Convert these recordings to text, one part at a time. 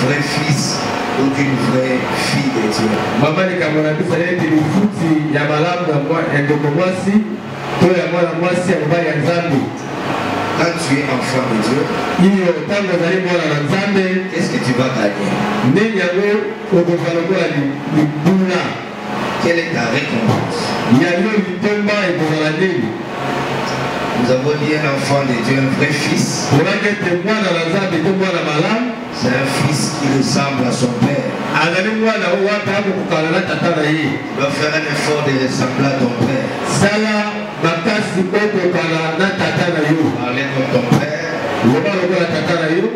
vrai fils ou d'une vraie fille de Dieu. Maman ni kamona bisa yeti lufuti ya malamu na mwa endoko mwasi to ya mwana mwasi ya mbali ya Nzambe. Quand tu es enfant de Dieu, Iyo tango zali mwana na Nzambe, qu'est-ce que tu vas gagner? nini yango okofalokola libula. Quelle est ta récompense? Yango litomba ekozala nini? Nous avons dit un enfant de Dieu, un vrai fils. C'est un fils qui ressemble à son père. Il doit faire un effort de ressembler à ton père. Parler comme ton père.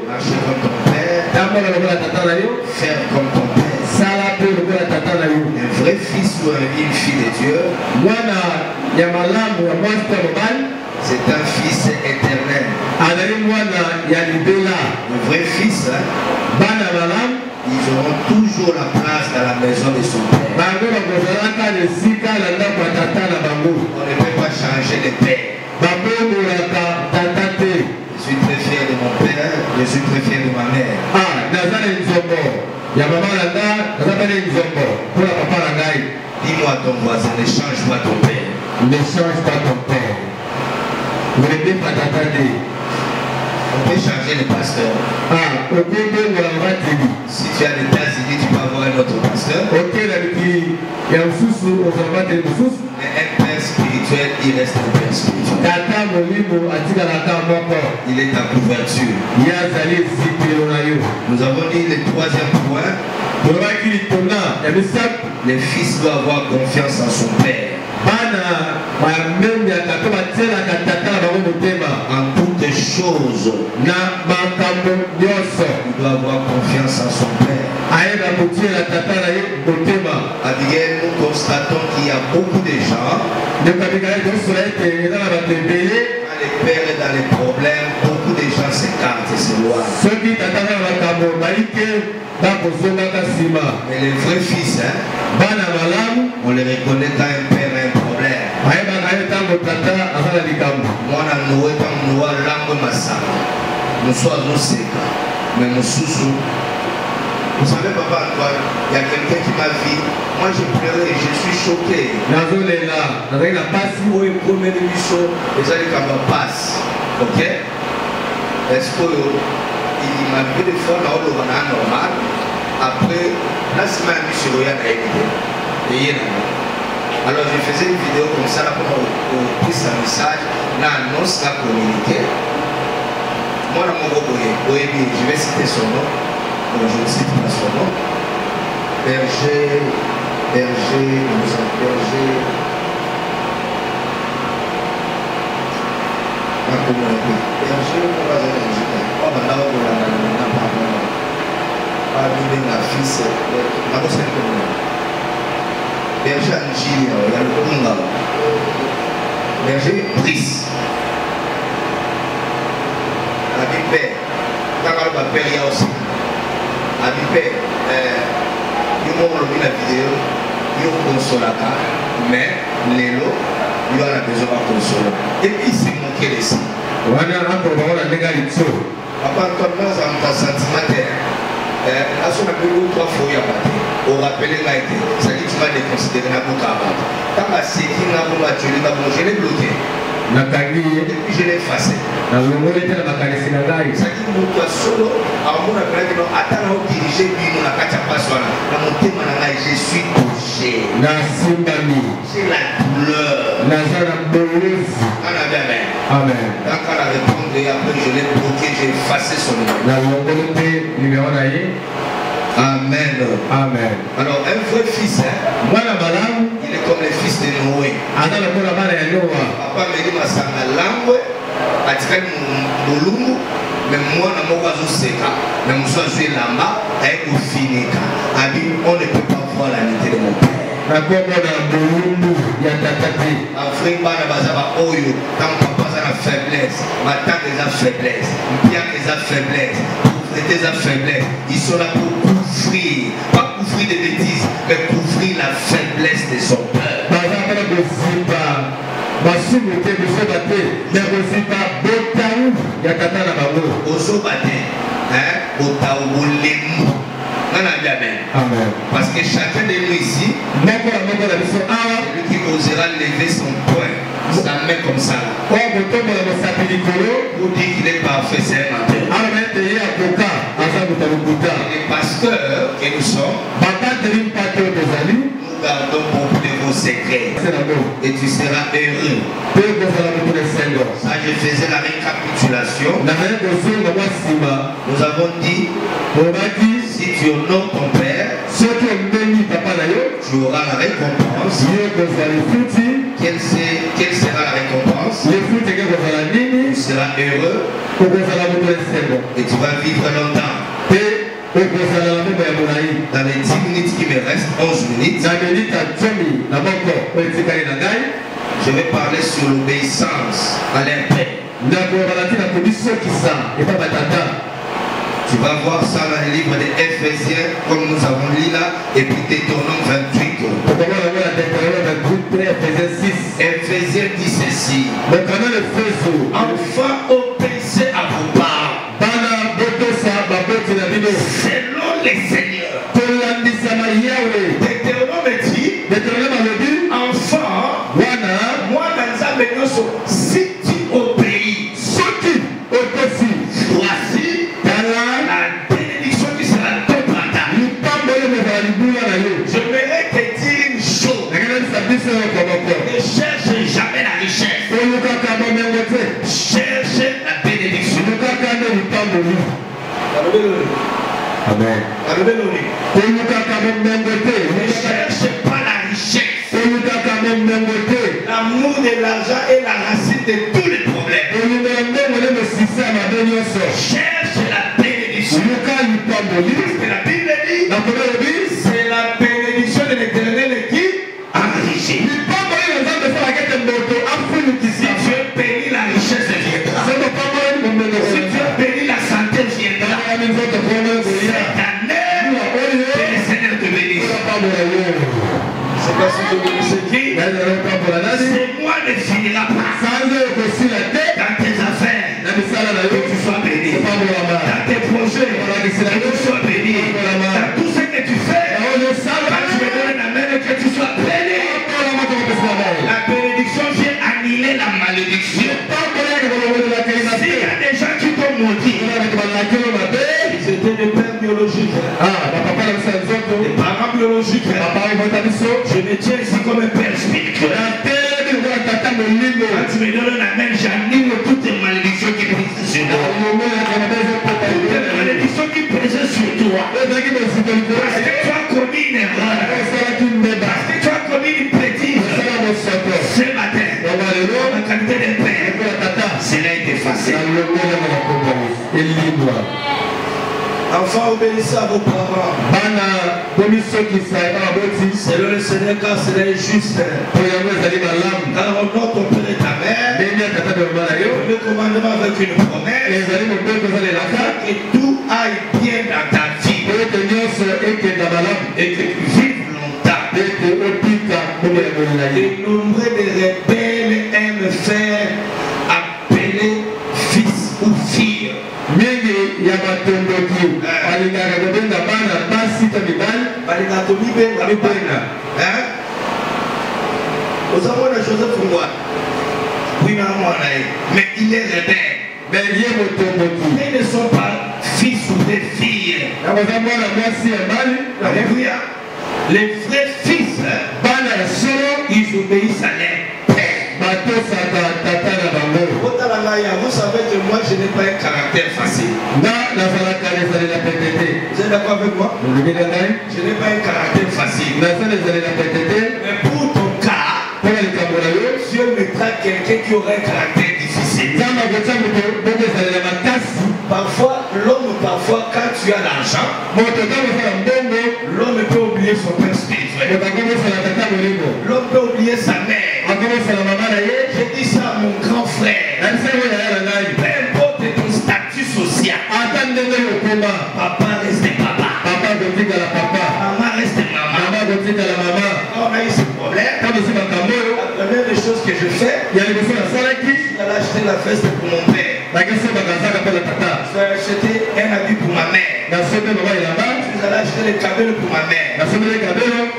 Marcher comme ton père. Faire comme ton père. Un vrai fils ou une fille de Dieu, c'est un fils éternel. Le vrai fils, ils auront toujours la place dans la maison de son père. On ne peut pas changer de père. Je suis très fier de mon père, je suis très fier de ma mère. Dis-moi à ton voisin, ne change pas ton père. Ne change pas ton père. On peut changer le pasteur. Si tu as des États-Unis, tu peux avoir un autre pasteur. Mais un père spirituel, il reste un père spirituel. Il est ta couverture. Nous avons dit le troisième point. Le fils doit avoir confiance en son père. En toutes choses, il doit avoir confiance en son père. Abigail, nous constatons qu'il y a beaucoup de gens, quand les pères est dans les problèmes, beaucoup de gens s'écartent et s'éloignent. Mais les vrais fils, on les reconnaît quand un père a un problème. Vous savez, papa Antoine, il y a quelqu'un qui m'a vu. Moi j'ai pleuré, je suis choqué. Ok? Est-ce qu'il m'a vu des fois dans le normal? Après, la semaine, je suis revenu. Alors je faisais une vidéo comme ça, là, pour pris un message, l'annonce, la communiqué. Moi, dans mon je vais citer son nom. Je ne cite pas son nom. Berger. Berger Angie, Berger Brice. Abipé, quand on va faire, il y a aussi. Abipé, il y a la vidéo, il y a consolaka, mais Lélo, il y a besoin de consoler. Et puis c'est moi qui est ici. Papa, comme nous avons un sentiment, à son appel, 3 fois, il y a on rappelle les été, ça dit tu vas les considérer dans mon cabane. Quand ma séquille n'a pas je l'ai bloqué. Et puis je l'ai effacé. Ça dit mon solo, alors mon appel qui m'a attends dirigé, puis mon akacha passoana. Dans mon thème, je suis touché. C'est la douleur. Amen. Quand elle a répondu, après je l'ai bloqué, j'ai effacé son numéro. Amen. Amen. Alors un vrai fils, il est comme le fils de Noé. Papa me dit ma sanga langue, atikali mulungu, mais moi na mo wazo seka, mais mo so zui lamba, et au finika. Abi on ne peut pas voir la nité de mon père. Afrique bana bazaba oyo, quand papa a la faiblesse, ma tante a la faiblesse, Pierre a la faiblesse, pauvreté a la faiblesse, ils sont là pour couvrir, pas couvrir des bêtises, mais couvrir la faiblesse de son père. Amen. Parce que chacun de nous ici, celui qui osera lever son poing, sa main comme ça, pour dire qu'il est parfait, c'est un matin. Les pasteurs que nous sommes, nous gardons beaucoup de vos secrets. Et tu seras heureux. Ça, je faisais la récapitulation. Nous avons dit, si tu honores ton père, tu auras la récompense. Quelle sera la récompense? Tu seras heureux et tu vas vivre longtemps. Dans les 10 minutes qui me restent, 11 minutes, je vais parler sur l'obéissance à leur père. Tu vas voir ça dans le livre de Éphésiens, comme nous avons lu là, et puis Deutéronome 28. Éphésiens dit ceci. Enfin, obéissez à vos parents, selon les seigneurs. Deutéronome dit, enfant, moi dans un bénédiction, si tu obéis, voici la bénédiction qui sera ton partage. Je voudrais te dire une chose. Ne cherche jamais la richesse. Cherche la bénédiction. Amen. Ne cherche pas la richesse. L'amour de l'argent est la racine de tous les problèmes. Cherche la bénédiction. Parce que la Bible dit, c'est la bénédiction de l'Éternel qui enrichit. Si tu es béni, la richesse viendra. Si tu es béni, la santé viendra. Cette année, que le Seigneur te bénisse. C'est pas ce que je dis. C'est moi ne finira pas. Dans tes affaires, que tu sois béni. Dans tes projets, que tu sois béni. Dans tout ce que tu fais, quand tu me donnes la main, que tu sois béni. La bénédiction vient annuler la malédiction. S'il y a des gens qui t'ont maudit, ils étaient des pères biologiques. Des parents biologiques. Je me tiens ici comme un père spirituel. Quand tu me donnes la main, j'annule toutes les malédictions qui pèsent sur toi. Toutes les malédictions qui pèsent sur toi. Parce que tu as commis une erreur. Parce que tu as commis une bêtise. Ce matin, en qualité de père, cela est effacé. Enfants, obéissez à vos parents. Selon le Seigneur, car cela est juste. Car honore ton père et ta mère. Le commandement avec une promesse. Et tout aille bien dans ta vie. Et que tu vives longtemps. Et nombreux des rebelles aiment faire appeler fils ou fille. Nous avons la Joseph Mouah. Oui, mais il est rebelle. Ils ne sont pas fils ou des filles. Alléluia. Les vrais fils, ils obéissent à leur père. Vous savez que moi je n'ai pas un caractère facile. Vous êtes d'accord avec moi? Je n'ai pas un caractère facile. Mais pour ton cas, Dieu mettra quelqu'un qui aura un caractère difficile. Parfois, l'homme, quand tu as l'argent, l'homme peut oublier son père spirituel. L'homme peut oublier sa mère. J'ai dit ça à mon grand frère. Peu importe ton statut social, papa reste papa. Maman reste maman. Quand on a eu ce problème, la première des choses que je fais, j'allais acheter la veste pour mon père. Je vais acheter un habit pour allé acheter les cabelles pour ma mère. J'ai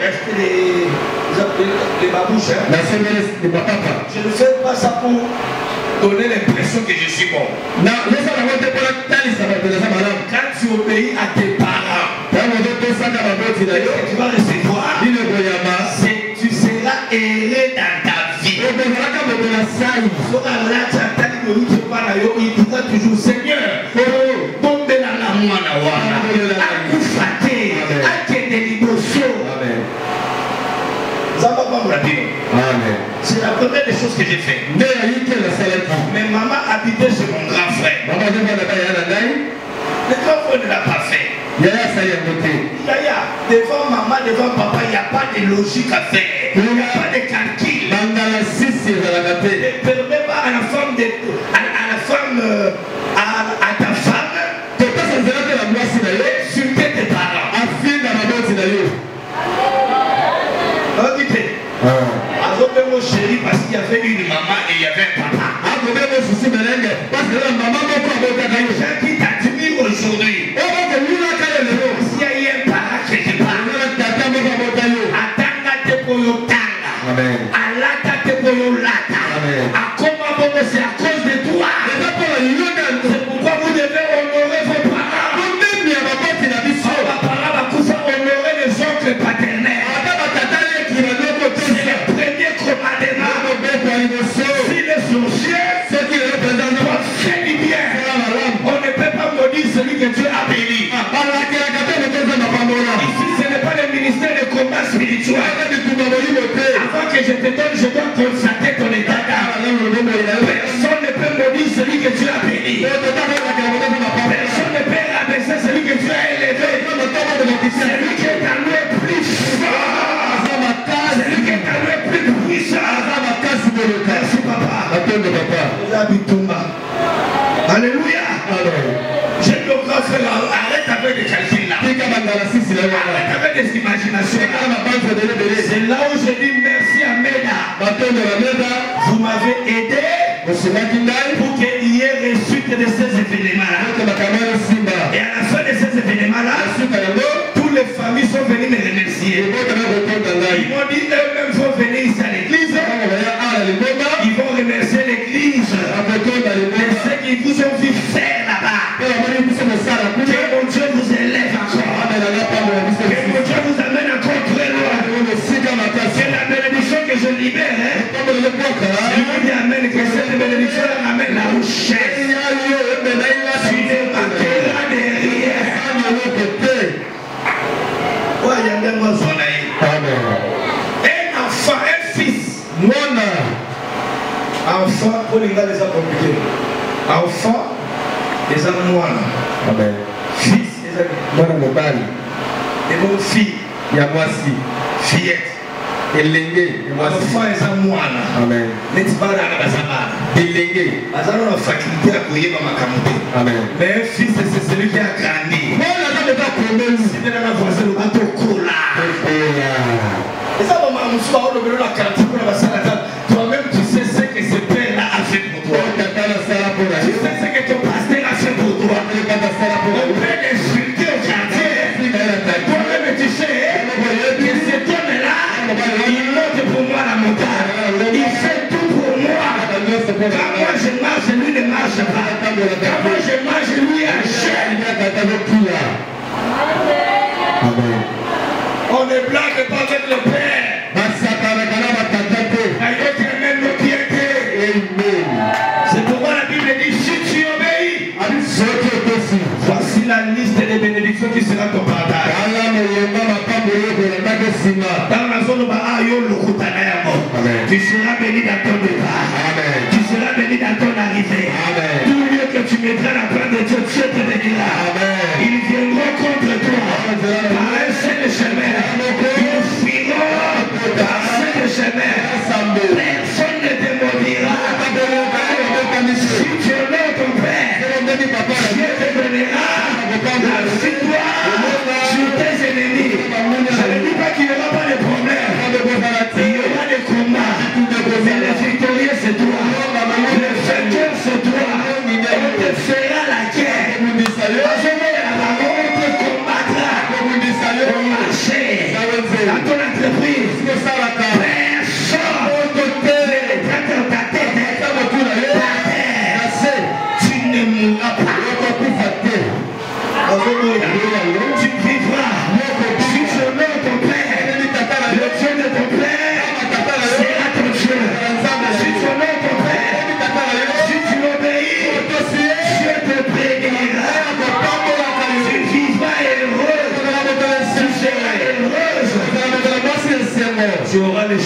acheté les babouches. Je ne fais pas ça pour donner l'impression que je suis bon. Quand tu obéis à tes parents, tu vas recevoir, tu seras erré dans ta vie. Il dira toujours Seigneur, c'est la première des choses que j'ai fait. Mais maman habitait chez mon grand frère. Le grand frère ne l'a pas fait. Devant maman, devant papa, il n'y a pas de logique à faire. Il n'y a pas de calcul. Ne permets pas à la femme, à ta femme, d'insulter tes parents. Mon chéri, parce qu'il y avait une maman et il y avait un papa. Les gens qui t'admirent aujourd'hui, s'il y a eu un parent quelque part, atanga te poyo tanga, alata te poyo lata, akoma bobo c'est à cause de toi. C'est pourquoi vous devez honorer vos parents. Vos parents va honorer les oncles paternels. Si les sorciers fait du bien, on ne peut pas maudire celui que Dieu a béni. Ici, ce n'est pas le ministère de combat spirituel. Avant que je te donne, je dois constater ton état d'âme. Personne ne peut maudire celui que Dieu a béni. Personne ne peut abaisser celui que Dieu a élevé. Celui qui est à lui plus fort. Celui qui est à lui plus puissant. Merci papa. Alléluia. J'ai le grand frère, arrête avec les calculs là. Arrête avec les imaginations. C'est là où je dis merci à Meda. Vous m'avez aidé pour qu'il y ait réussite de ces événements là. Et à la fin de ces événements là, toutes les familles sont venues me remercier. Ils m'ont dit eux-mêmes vont venir ici à l'église. Ils vont remercier l'église de ce qu'ils vous ont vu faire là-bas. Que mon Dieu vous élève encore. Que mon Dieu vous amène encore très loin. C'est la bénédiction que je libère. Je vous dis amen, que cette bénédiction amène la richesse. Tu ne manqueras de rien. Un enfant, un fils. Enfant, pour les gars, les a compliqués. Enfant, les a moines. Fils, les a moines. Et mon fille, fillette. Enfant, les a moines. N'est-ce pas dans la zamana? Bazar a la faculté à couiller dans ma camoté. Mais un fils, c'est celui qui a grandi. Si tu as la voisine, le bateau coule. Et ça, maman, je suis allé la cantine pour la salle. Toi-même, tu sais ce que ce père-là a fait pour toi. Tu sais ce que ton pasteur a fait pour toi. On peut l'insulter au quartier. Toi-même, tu sais que cet homme-là, il monte pour moi la montagne. Il fait tout pour moi. Quand moi je marche, lui ne marche pas. Quand moi je marche, lui achète. On ne blague pas avec le Père. C'est pourquoi la Bible dit si tu obéis, voici la liste des bénédictions qui sera ton partage. Dans la zone tu seras béni dans ton départ. Tu seras béni dans ton arrivée. Tout lieu que tu mettras la main de Dieu, Dieu te bénira. Ils viendront contre toi par un seul chemin. Ils fuiront par un seul chemin. Personne ne te maudira. Si tu honores ton Père, Dieu te donnera la victoire sur tes ennemis. Je ne dis pas qu'il n'y aura pas de problème. Il y aura des combats. Mais le victorieux c'est toi. Le vainqueur c'est toi. On te fera la guerre.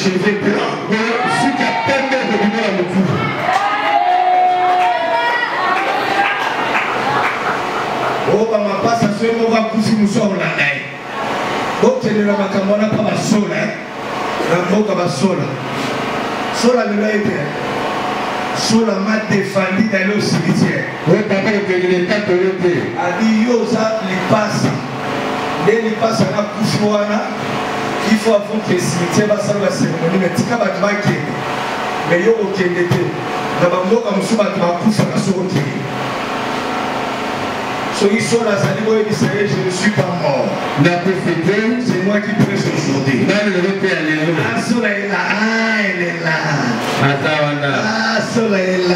cheveux blancs. Oh, maman, passe à ce moment où vous nous sommes là. Oh, tu es là, ma camona, pas ma sola. La moka ma sola. Sola le l'a été. Sola m'a défendu d'aller au cimetière. Oui, papa, il est temps de l'aider. A dit, yo, ça, il passe. Dès qu'il passe à la Koufouana, il faut avoir que le cimetière va faire la cérémonie. Mais tika bat ma kende. Mais yo, ok, l'été. Dans ma moka, je suis bat ma Koufouana sur ok. Je ne suis pas mort. C'est moi qui prêche aujourd'hui. Ah, Sola est là. Ah, elle est là. Ah, Sola est là.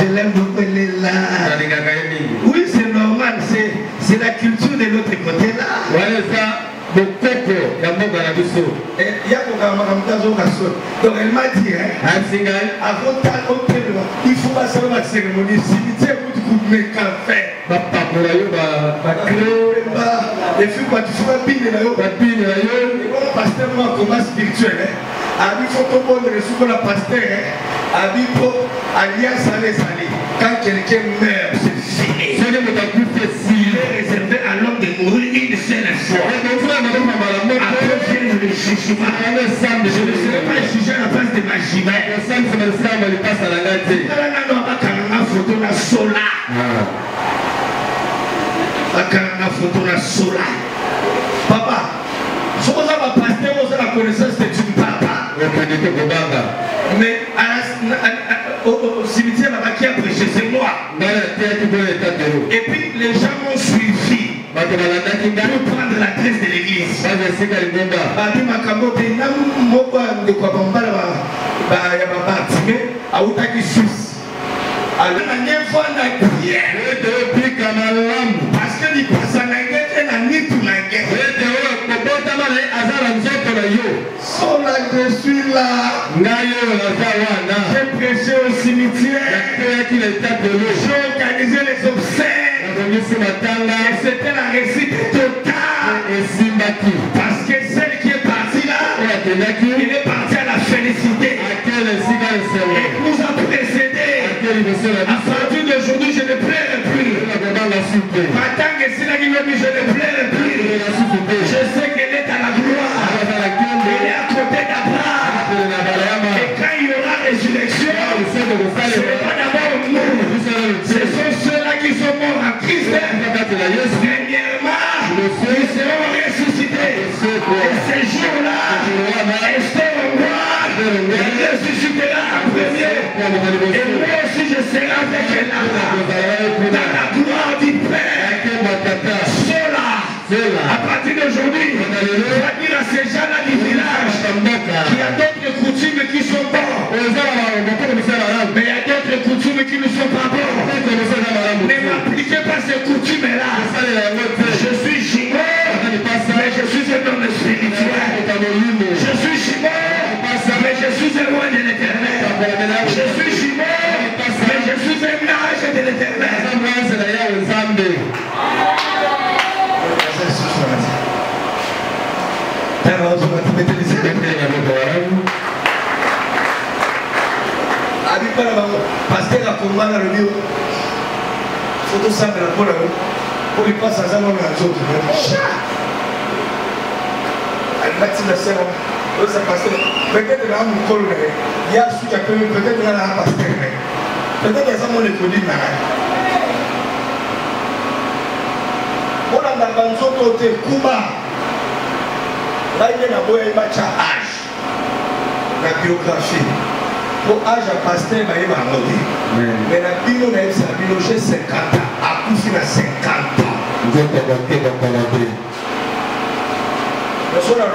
Je l'aime beaucoup, elle est là. Oui, c'est normal. C'est la culture de l'autre côté là. Donc elle m'a dit, avant il faut passer la cérémonie. Cimetière, vous pouvez faire. Et puis, quand tu fais un pile, pasteur, moi, combat spirituel. Il faut comprendre le sous la pasteur. Il faut alliance à les alliés. Quand quelqu'un meurt, c'est fini. Il est réservé à l'homme de mourir une seule fois. Après, vient le jugement. Je ne serai pas jugé à la place de ma chimère. Papa, si vous avez un pasteur, vous avez la connaissance de ton papa. Mais au cimetière, qui a prêché, c'est moi. Et puis les gens m'ont suivi pour prendre l'adresse de l'église. Parce que les personnes je suis là. J'ai prêché au cimetière. J'ai organisé les obsèques. Et c'était la réussite totale. Parce que celle qui est partie là, il est parti à la félicité. Et nous a précédé. À partir d'aujourd'hui, je ne plairai plus. Maintenant que c'est là qui me dit je ne plairai plus. Je sais qu'elle est à la gloire. Elle est à côté d'Abraham. Et quand il y aura résurrection, ce n'est pas d'abord nous. Ce sont ceux-là qui sont morts en Christ. Dernièrement, ils seront ressuscités. Et ces jours-là, Esther en roi, elle ressuscitera en premier. Et moi aussi, je serai avec elle là. Dans la gloire du Père. À partir d'aujourd'hui, on va dire à ces gens-là du village qu'il y a d'autres coutumes qui sont bonnes. Mais il y a d'autres coutumes qui ne sont pas bonnes. Ne m'appliquez pas ces coutumes-là. Je suis Jimon, mais je suis un homme spirituel. Je suis Jimon, mais je suis un roi de l'éternel. Je suis Jimon, mais je suis un ange de l'éternel. Pasteur a combat dans le lieu. Photo simple pour il passe à Zaman à l'autre. Elle m'a dit la sœur, ça pasteur. Peut-être là mon col, il y a celui qui a connu, peut-être là un pasteur. Peut-être que ça mon école là. On a dans son côté Kuba. Là il y a un boy qui âge. La biographie. Pour âge à pasteur, il va y avoir un autre. Mais la bio, j'ai 50 ans. À coup, il a 50 ans. Le soir, la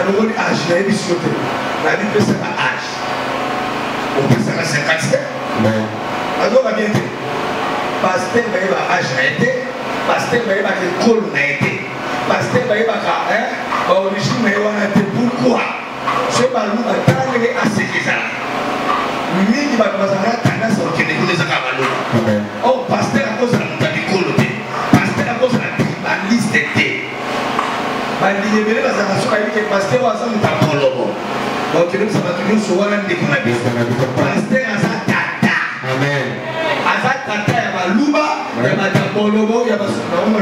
nouvelle âge, il a eu sauté. La vie peut être âge. On peut être à 57. Alors, on va bien dire. Pasteur, il va y avoir âge a été. Pasteur, il va y avoir l'école a été. Pasteur, il va y avoir origine, il va y avoir été. Pourquoi? C'est pas nous, à temps, il est assez bizarre. Mingi bakubazana tendance au Québec les akabalou. Oh pasteur à cause de la montée coloté. Pasteur à cause de la tribaliste était. Bandi yebele bazana soka yike pasteur wa za mutapolobo. Donc ça va toujours se voir dans des pasteur à sa tata. Amen. À sa tata, il y a Balouba, il y a Batabolobo, il y a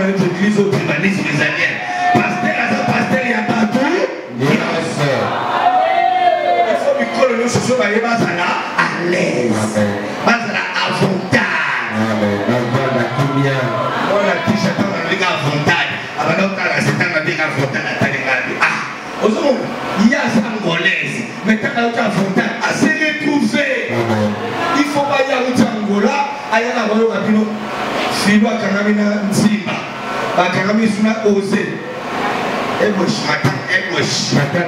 l'église au humanisme italien. Pasteur à sa pasteur, il y a Batou. Il faut que nous soyons à l'aise. Basala avantage. Amen. On a dit que on a dit avantage. Avant d'entrer c'est un avantage à Talingari. Ah, il y a ça angolaise. Mais quand on a avantage, à se retrouver. Il faut pas y aller à Angola. Aïe la voix au rapino. Filo à Kanamina Nzimba. À Kanamina Osé. Ebush, matin, ebush. Matin,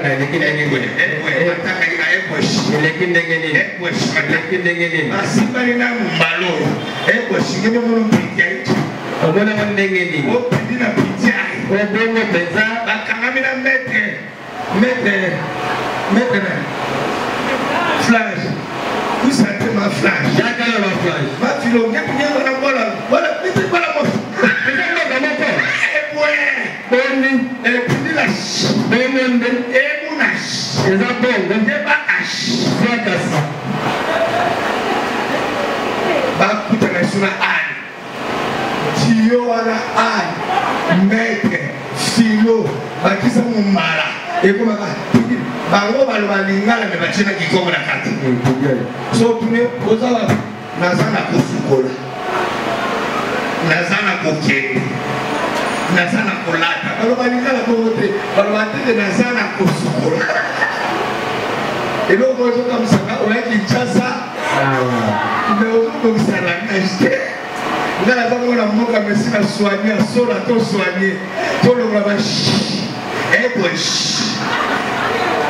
flash. Vous sentez ma flash. Ma filo, voilà. Nazana kolata. Balobalizala kote. Balobatete nazana kosukola. Et donc on joue comme ça. On a Kinshasa. Mais on joue comme ça la neige. Là la femme on a mon comme si la soigner, sur la to soigner. Tout le monde eh wesh.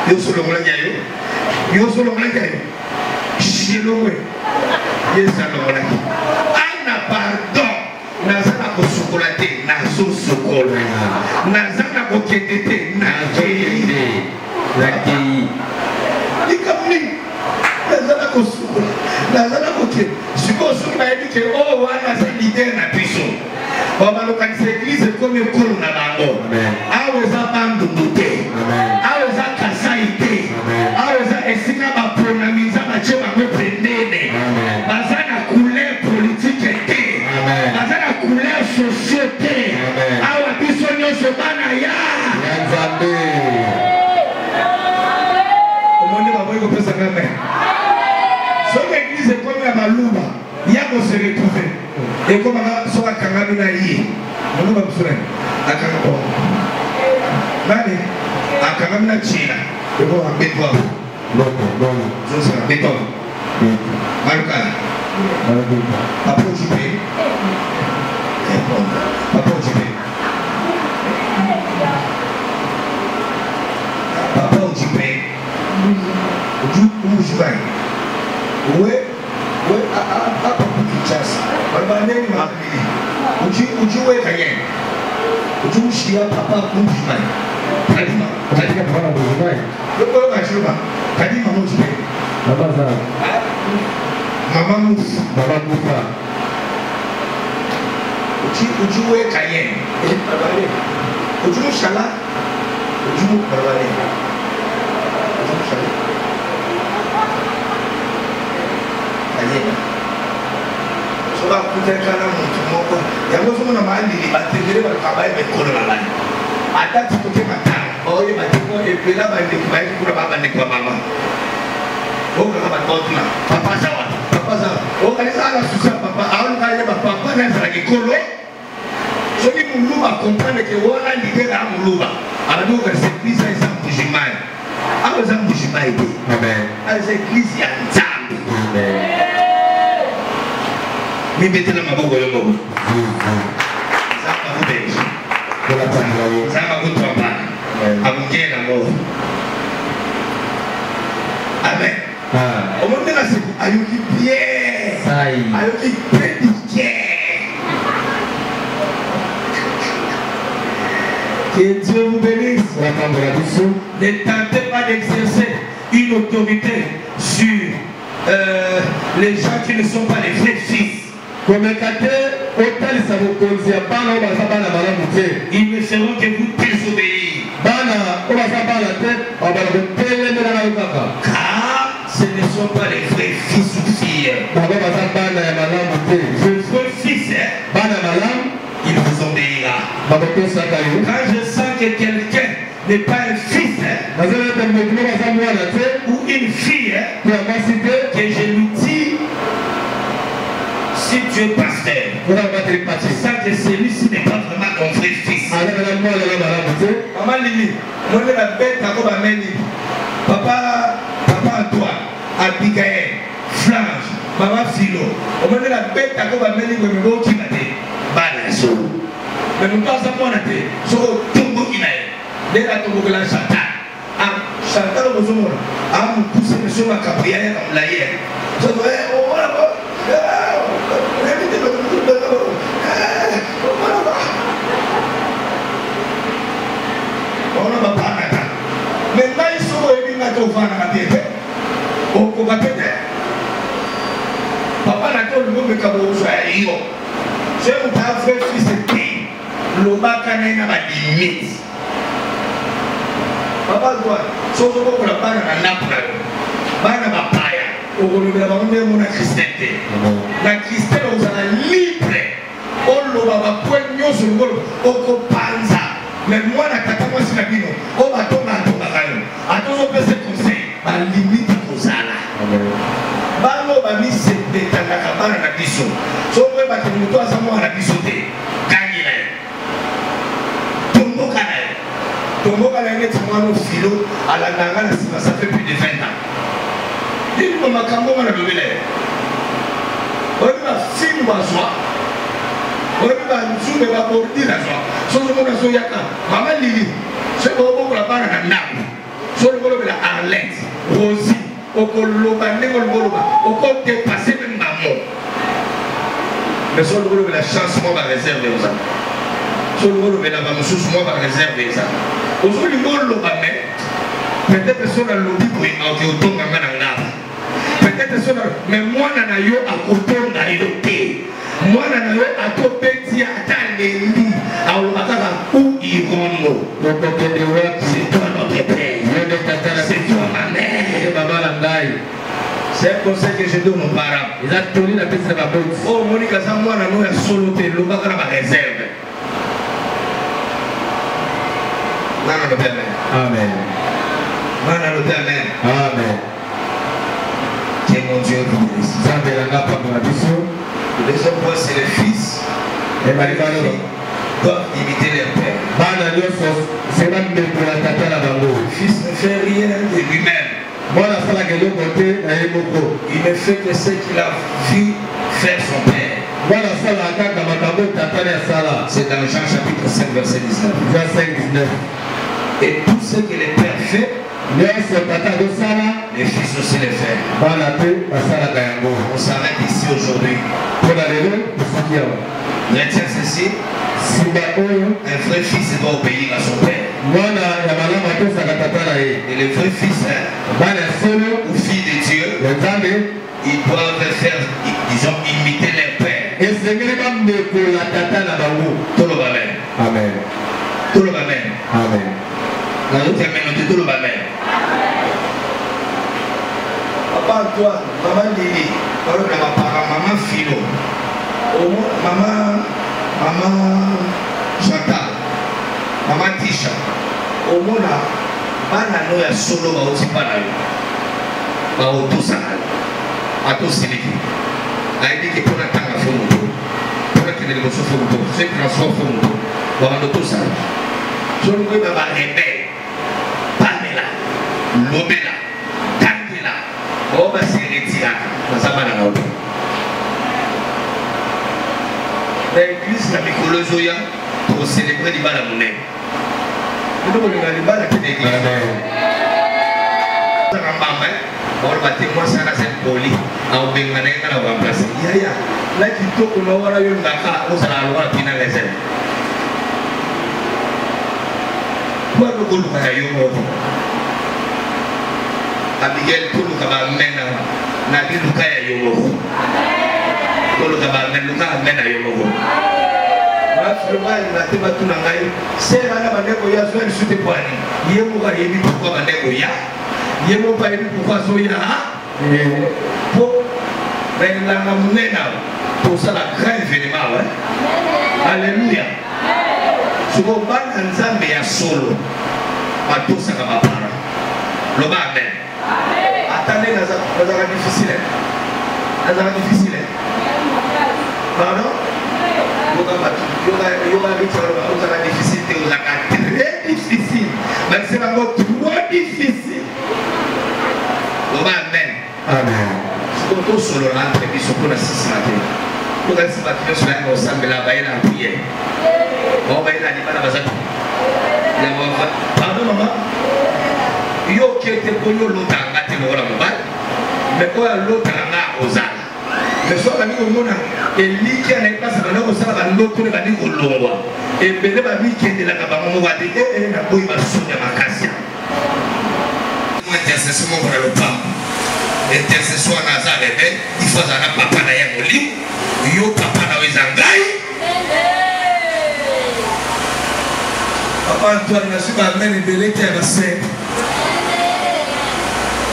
Yo solo mo la yayo. Yo solo mo la yayo. Chilo we. Yesa lo la. Ana pardon. Nazana kosukolate nazo sokola nazana kokendete nakei ikamni nazana kosukola nazana koke sikosu na edike oh wana sa leader na biso baba lokanisa église comme ekolo na bango aweza bandunute aweza kasaite aweza esika bapronamiza bache bango pendene bazana couleur politique te bazana couleur société awa biso nyonso bana ya nzambe omoni baboyi kopesa kame soki église ekomi ya baluba ya kose retrouve ekomaka soki akangami na ye moluba bisolani akanga bo nani akangami na china ekoma betwavo zosala betwavo malukala papa ojipe papa ojipe papa ojipe ojubai we apa Kinshasa balbaneni mabili ujuwe kayen ujushia papa ojubai kadima papa ojubai loko mashuba kadima ojubai baba za mama mufa ujuwe kayen ujumu shala ujumu barwale ujumu shala kayen soba kutekana muntu moko yango somona maandili batengere bakabaye bekolo babani atati kote matanga oye bateko epela bande kubaye kula babande kwa mama oka kaba totna papa sawa oka ni sala susa papa awon kale papa na sala kikolo soki muluba comprendre que wona leader a muluba abado ka service isa mujimai abo za mujimai de amen as église ya nzambe amen mi betela maboko yo maboko zamba kubeji kola tsangawo zamba kutwamba amungena mo amen omonde na siku ayoki bien ayoki prédiquer. Que Dieu vous bénisse. Ne tentez pas d'exercer une autorité sur les gens qui ne sont pas les vrais fils. Ils ne seront que vous désobéir. Car ce ne sont pas les vrais fils ou filles. Les vrais fils, il vous obéira. Quand je sens que quelqu'un n'est pas un fils ou une fille, que je lui dis, si tu es pasteur, tu sens que celui-ci n'est pas vraiment ton vrai fils. Maman Lili, moi je la bête à papa Antoine, Abigail, Flange, Maman Philo, on me la bête à mais nous pas à moi la tête, sur le tombeau qui n'a dès la tombeau de la Chantal. Chantal au Zomo, à me pousser le sur ma cabrière comme la hier. Je dois, maintenant ils sont venus à ton fan à la tête. Au combattre. Papa n'a pas le mot de Cabo Joaillo. Je vous parle frère fils de Lobaka n'a pas de limite. Papa doit, sauf que la panne à Naples, Bana Papaya, au lieu de la bande christianité. La christianité, on a libre. On l'a poignon sur le bol, au copanza. Mais moi, la catastrophe, c'est la bino. On va tomber à ton bagaille. À tous, on peut se conseiller. La limite aux ala. Bano va mis cette bête à la cabane à la biso. Sauf que tu nous dois savoir la bisoté. Tombo Canal est un philo à la Nangana, ça fait plus de 20 ans. Il m'a cambo à la nouvelle. On va film à soi. On va zoom et va porter la joie. Sur le monde à Soyaka, Maman Lili, c'est pour la barre à Naples. Sur le monde de la Arlette, Rosie, au Coloba, Negolboloba, au côté passé même maman. Mais sur le monde de la chance, moi, va réserver aux hommes. Sur le monde de la Mamoussous, moi, va réserver ça. Aujourd'hui, peut-être que sur le lobby pour une auto, peut-être que mais moi, je n'ai pas à côté de moi, je n'ai pas à côté de où ils vont. C'est toi notre père. C'est toi ma mère. C'est un conseil que je donne aux parents. Oh, Monica, ça, moi, je n'ai pas solo, je n'ai pas réserve. Amen. Amen. Que mon Dieu vous bénisse. Le deuxième point, c'est les fils. Les filles doivent imiter leur père. Le fils ne fait rien de lui-même. Il ne fait que ce qu'il a vu faire son père. C'est dans Jean chapitre 5, verset 19. Et tout ce que les pères font, les fils aussi les font. On s'arrête ici aujourd'hui. Retiens ceci. Un vrai fils doit obéir à son père. Et les vrais fils ou filles de Dieu, ils doivent faire, disons, imiter leur père. Tout le amen. Amen. Tout le amen. Amen. Papa Antoine, Maman Lili, Maman Philo, Maman Chantal, Maman Tisha, au monde, bana no ya solo ba oti bana yo ba otusa atosiliki aidi ke pona tanga fomuto pona ke le moso fomuto se transforme fomuto ba otusa solo ko ba ebe pamela lobela tantela o ba seretira na sabana na oto l'église na mikolo zoya pour célébrer les bala monnaie. Nous devons les bala qui l'église. On va témoin ça là c'est poli. On va mener quand on va placer. Ya là qui to ko no wala yo ngaka o sala lo wa pina lese. Kwa no ko lu ka yo mo. Abigail ko lu ka ba mena na bi lu ka ya yo mo. Ko lu ka ba mena lu ka mena yo mo. vraiment il a été battu dans l'aïe. C'est là la bande de Yazo elle sous tes poignets. Il est mort il dit pourquoi bande de Ya. Il est mort pas il dit pourquoi Soya. Pour mais la mamena pour ça la grand événement ouais. Alléluia. Sur le banc d'Anzambe ya solo. Ma tout ça va pas. Le amen. Attendez ça va difficile. Ça va difficile. Pardon? Ça va difficile, très difficile. Mais c'est vraiment trop difficile. Amen. Amen. C'est comme tout sur le rentre et puis sur le système. Pour la sympathie, sur la ensemble, la baille la prière. On va y aller à la base. Pardon, maman? Yo qui était pour nous l'autre à la mobile, mais quoi l'autre à la osale. Mais soit la vie au monde, et lui qui n'a pas sa valeur au sein de l'autre, il va dire au long. Et bien, la vie qui est de la cabane, on va dire, et la bouille va sonner ma cassia. Intercession pour le pape. Intercession à Nazareth, il faut un papa d'ailleurs au lit. Yo papa dans les engailles. Papa Antoine n'a su pas mener de l'été à la scène.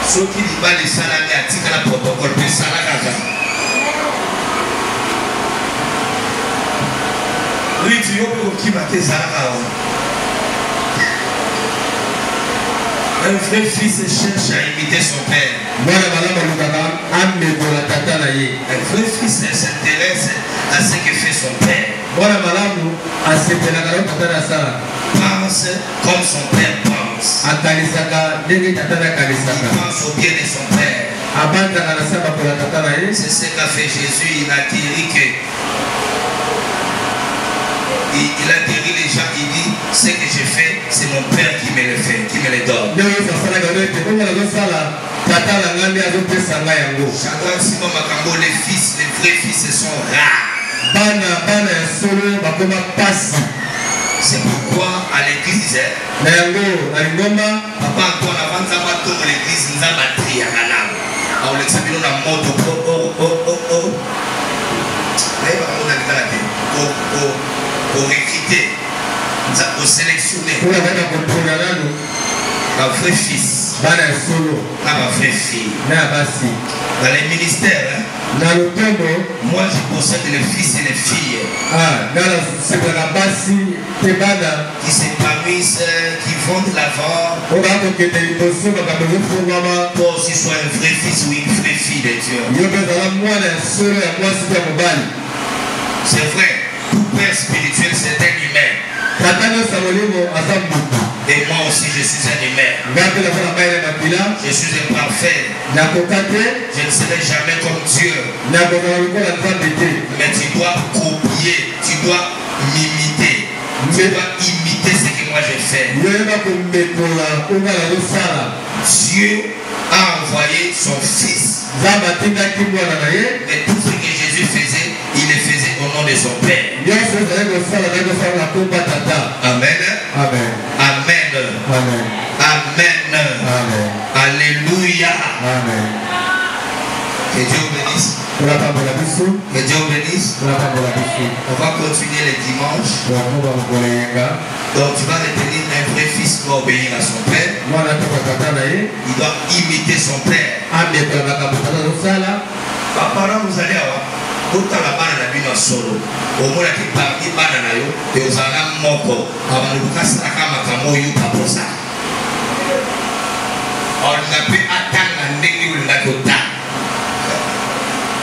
Ceux qui disent pas les salariés à titre de protocole, mais salariés. Oui, tu es qui m'a fait ça. Un vrai fils cherche à imiter son père. Un vrai fils s'intéresse à ce que fait son père. Pense comme son père pense. Il pense au bien de son père. C'est ce qu'a fait Jésus. Il a dit que il a guéri les gens, il dit ce que je fais, c'est mon père qui me le fait, qui me le donne. Les fils, les vrais fils sont rares. C'est pourquoi à l'église, papa Antoine avant de l'église, nous avons battu à la on l'examine dans la moto. Pour recruter, pour sélectionner un vrai fils, un vrai fille. Dans les ministères, moi je possède les fils et les filles qui s'épanouissent, qui vont de l'avant pour aussi soit un vrai fils ou une vraie fille de Dieu. C'est vrai. Tout père spirituel, c'est un humain. Et moi aussi, je suis un humain. Je suis un parfait. Je ne serai jamais comme Dieu. Mais tu dois copier, tu dois m'imiter. Tu dois imiter ce que moi je fais. Dieu a envoyé son fils. Et tout ce que Jésus faisait, il le faisait au nom de son Père. Amen. Amen. Amen. Amen. Alléluia. Amen. Que Dieu bénisse. Que Dieu bénisse. On va continuer les dimanches. Donc tu vas retenir un vrai fils qui doit obéir à son père. Il doit imiter son père. Papa, vous allez avoir autant la bana na bino solo. Au moins qui parmi bana na yo, et aux alam moko. Avant de casser la cama comme you paposa. On n'a pas attendre un négligé la gota.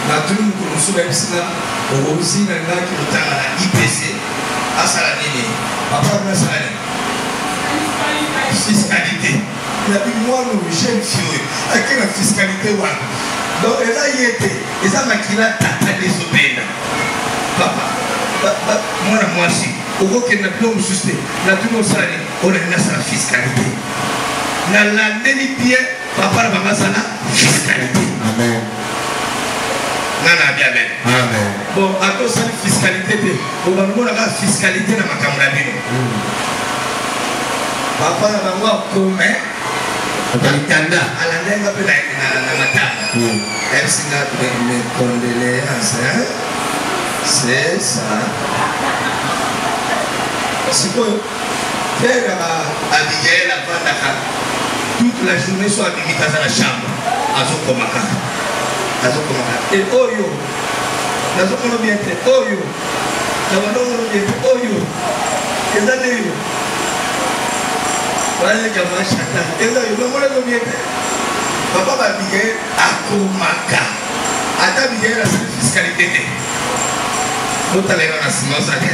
Na tout le monde nous souvient au aussi na qui le temps à la IPC à Saladini. Papa na Saladini. Fiscalité. Il a dit moi nous jeune fille à quelle fiscalité wa. Donc elle a y été. Et ça m'a qu'il a tata des obéna. Papa, moi aussi. Au gros qu'il n'a plus au susté. Na tout le salé. On a la fiscalité. Na la neni bien. Papa na maman sana fiscalité. Amen. Nana bien amen. Amen. Bon, à cause de la fiscalité, on va nous la fiscalité dans ma caméra. Papa na maman comment? À la nègre après la matable. Elle s'est là mes condoléances. C'est ça. C'est quoi? Père Abigail a toute la journée soit avec dans la chambre. Azokomaka. Et Oyo. Nazokolo bien te Oyo. Nazokono bien te Oyo. Ezale yo. Wale kama chata. Ezale yo. Nazokono bien te. Papa Abigail akomaka. Ata Abigail a cette fiscalité. Notalela na simozane.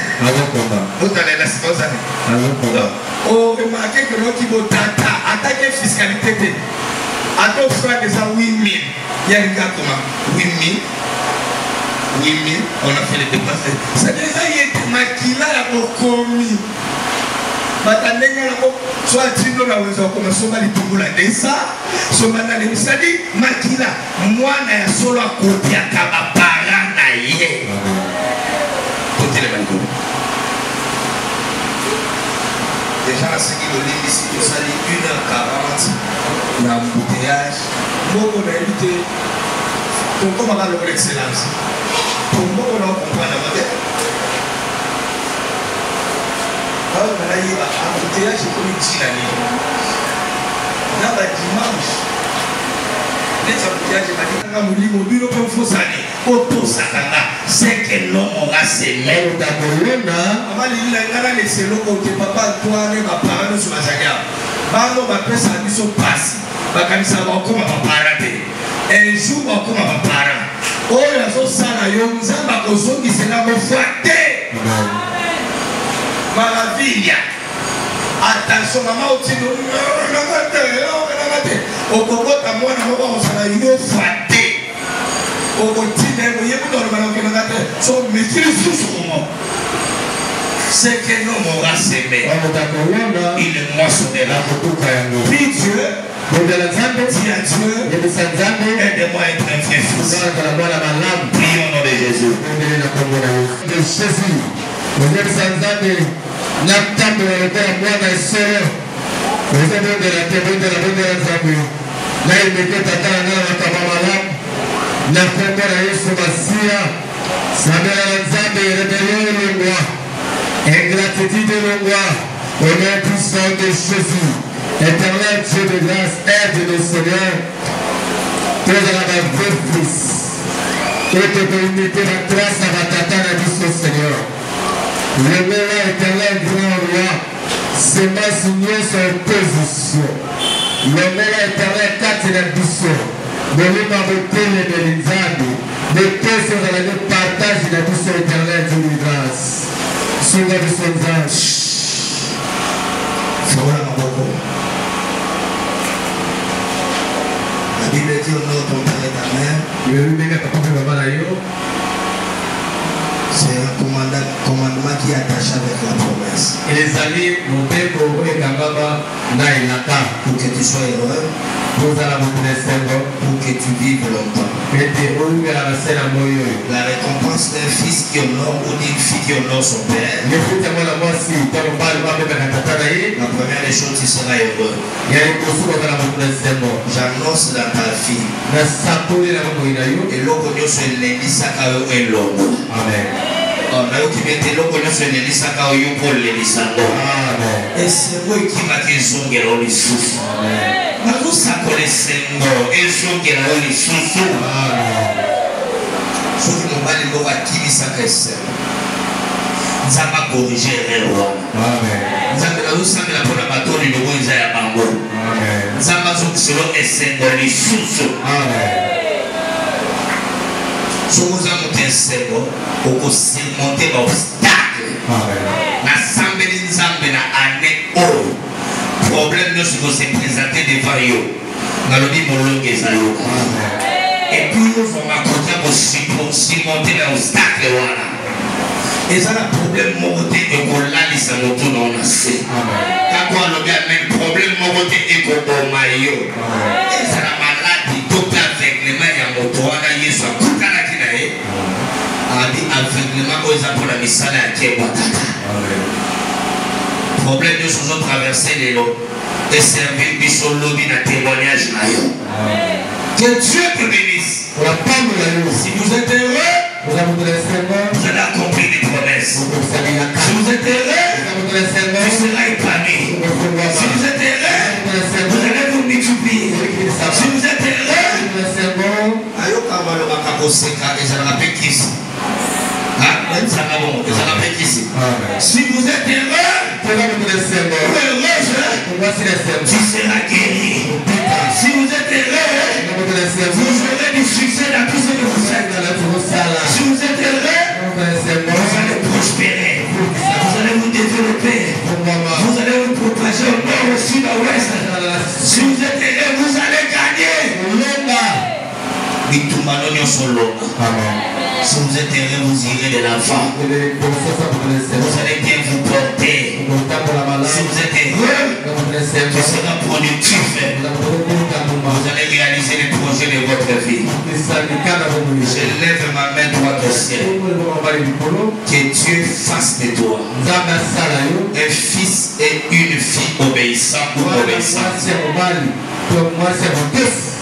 Notalela na simozane. Oh, remarquez que l'autre qui tata attaque fiscalité. Attends, frère, déjà 8 000. Il y a un gars comment 8 000. 8 000. On a fait les dépenses. Ça déjà y est maquillage pour commis. Soit tu dois la raison comme ça, les tout la dessa. So maintenant, ça dit maquillage. Moi, na solo à côté à kaba parana yé. Côté les balcons. Déjà, ce qui est ici, ça dit 1h40 l'embouteillage. Moi, on a évité. Pourquoi on a l'excellence? Pourquoi on a compris la modèle? Alors, on a eu l'embouteillage comme une tyrannie. Dans le dimanche, les embouteillages, c'est que l'homme aura ses mains. Un jour, on va parler. Oh, il y a ce sana, il y a un zamba qui s'est là pour flatter. Maravilla. Attention, maman, au tino. Au Congo, à moi, on s'en a eu flatter. Au continent, vous voyez, vous son métier sous c'est que l'homme aura ses mains. Il est moissonnera. Puis Dieu. Dis à Dieu, aide-moi à être un vrai fils. Prions au nom de Jésus. De Jésus. Vous êtes sans âme, n'attendez pas moi dans ce sort. Vous êtes de la terre de la bonne âme. Là, il me fait attendre à la cabane. La première est sur ma sia. Sa mère a l'ensemble et rébellion le moi. Ingratitude le moi. Au nom puissant de Jésus. Éternel Dieu de grâce, aide le Seigneur, que de la vraie fils, et que de l'unité la grâce à la tata la vie au Seigneur. Le meilleur éternel grand roi, c'est ma signé son position. Le meilleur éternel quatre la mission, de l'humanité et de l'Inzadi, de tous sur la vie partage la mission éternelle Dieu de grâce. Sur la vie son ange. Voilà mon beaucoup. La Bible dit au nom de ton père et ta mère. C'est un commandement qui est attaché avec la promesse. Pour que tu sois heureux. Pour que tu vives longtemps. La récompense d'un fils qui honore ou d'une fille qui honore son père. La première des choses, tu seras heureux. J'annonce dans ta vie. Et l'eau que soit l'Élisa et l'homme. Amen. Et c'est moi qui m'a dit son les sous. Nous savons les sengos et son qui les sous. Ceux qui m'ont pas dit l'eau qui dit ça que c'est. Nous avons corrigé les lois. Nous avons samedi la pour la bateau du nouveau Isaïe Bango. Nous avons selon les sengos les sous. Si vous avez un cerveau, vous pouvez surmonter l'obstacle. L'assemblée des hommes année haut. Problème de ce que s'est présenté devant vous. Nous allons dire et puis nous allons raconter pour surmonter l'obstacle. Et ça, le problème monté et qu'on l'a dit, ça nous tourne en assez. Quand on a le problème monté et qu'on a maillot. Et ça, la maladie, tout avec les mains à moto, on a eu ça. Aveuglement pour la mission à Kébouataka. Problème de choses ont traversé les lots et servir Bissot Lobby dans témoignage. Que Dieu te bénisse. Si vous êtes heureux, vous allez business. Si vous êtes heureux, tu seras épanoui. Si vous êtes heureux, vous allez vous multiplier. Si vous êtes heureux, si vous êtes heureux, tu seras guéri. Si vous êtes heureux, vous aurez du succès dans tout ce que vous faites. Si vous êtes heureux, vous allez prospérer. Vous allez vous développer. Vous allez vous propager au nord, au sud, à l'ouest. Si vous êtes heureux, vous allez gagner. Si vous êtes heureux, vous irez de l'avant. Vous allez bien vous porter. Si vous êtes heureux, vous serez productif. Vous allez réaliser les projets de votre vie. Je lève ma main droite au ciel. Que Dieu fasse de toi un fils et une fille obéissants ou obéissantes.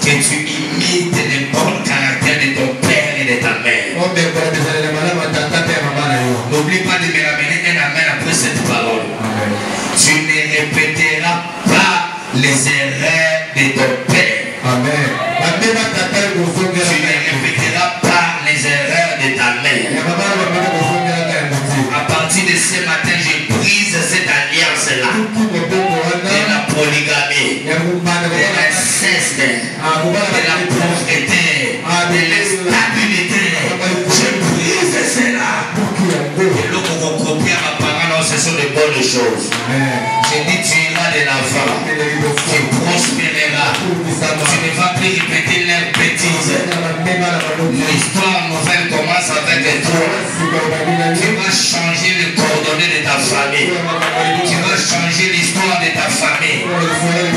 Que tu imites les bons caractères de ton père et de ta mère. N'oublie pas de me ramener un amen après cette parole. Tu ne répéteras pas les erreurs de ton père. Amen. Tu ne répéteras pas les erreurs de ta mère. À partir de ce matin, je brise cette alliance-là. De la polygamie, de l'inceste, de la pauvreté, de l'instabilité. Je brise cela. Et l'autre qu'on copie à ma parole, ce sont de bonnes choses. Je dis tu iras de l'avant, tu prospéreras. Tu ne vas plus répéter leurs bêtises. L'histoire nouvelle commence avec toi. Tu vas changer les coordonnées de ta famille. Tu vas changer l'histoire de ta famille.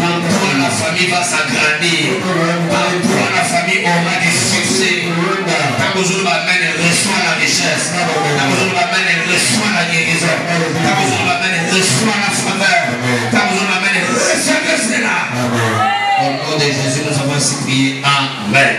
Par toi, la famille va s'agrandir. Par toi, la famille aura du succès. Tant que vous m'amène, reçoit la richesse. Tant que vous m'amène, reçoit la guérison. Tant que vous m'amène, reçoit la faveur. Tant que vous m'amène, reçoit cela. Au nom de Jésus, nous avons ainsi prié. Amen.